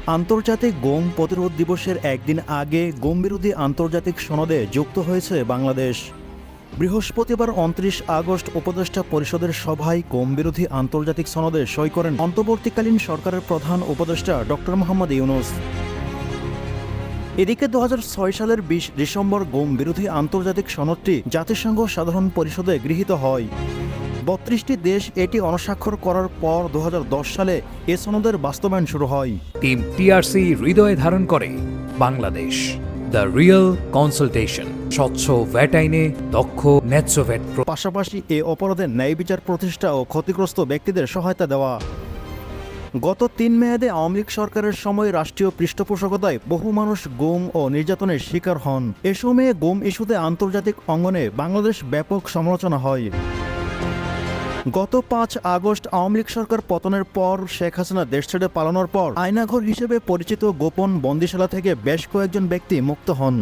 আন্তর্জাতিক গম প্রতিরোধ দিবসের একদিন আগে গম বিরোধী আন্তর্জাতিক সনদে যুক্ত হয়েছে বাংলাদেশ। বৃহস্পতিবার ২৯ আগস্ট উপদেষ্টা পরিষদের সভায় গম বিরোধী আন্তর্জাতিক সনদে সই করেন অন্তর্বর্তীকালীন সরকারের প্রধান উপদেষ্টা ডক্টর মোহাম্মদ ইউনূস। এদিকে ২০০৬ সালের ২০ ডিসেম্বর গম বিরোধী আন্তর্জাতিক সনদটি জাতিসংঘ সাধারণ পরিষদে গৃহীত হয়। ৩২টি দেশ এটি অনুস্বাক্ষর করার পর ২০১০ সালে এ সনদের বাস্তবায়ন শুরু হয়। টিম টিআরসি হৃদয়ে ধারণ করে বাংলাদেশ দ্য রিয়েল কনসালটেশন, স্বচ্ছ ভ্যাট আইনে দক্ষ ন্যায্য ভ্যাট। পাশাপাশি এ অপরাধে ন্যায় বিচার প্রতিষ্ঠা ও ক্ষতিগ্রস্ত ব্যক্তিদের সহায়তা দেওয়া। গত ৩ মেয়াদে আওয়ামী লীগ সরকারের সময় রাষ্ট্রীয় পৃষ্ঠপোষকতায় বহু মানুষ গুম ও নির্যাতনের শিকার হন। এ সময়ে গুম ইস্যুতে আন্তর্জাতিক অঙ্গনে বাংলাদেশ ব্যাপক সমালোচনা হয়। গত ৫ আগস্ট আওয়ামী লীগ সরকার পতনের পর শেখ হাসিনা দেশ ছেড়ে পালানোর পর আয়নাঘর হিসেবে পরিচিত গোপন বন্দিশালা থেকে বেশ কয়েকজন ব্যক্তি মুক্ত হন।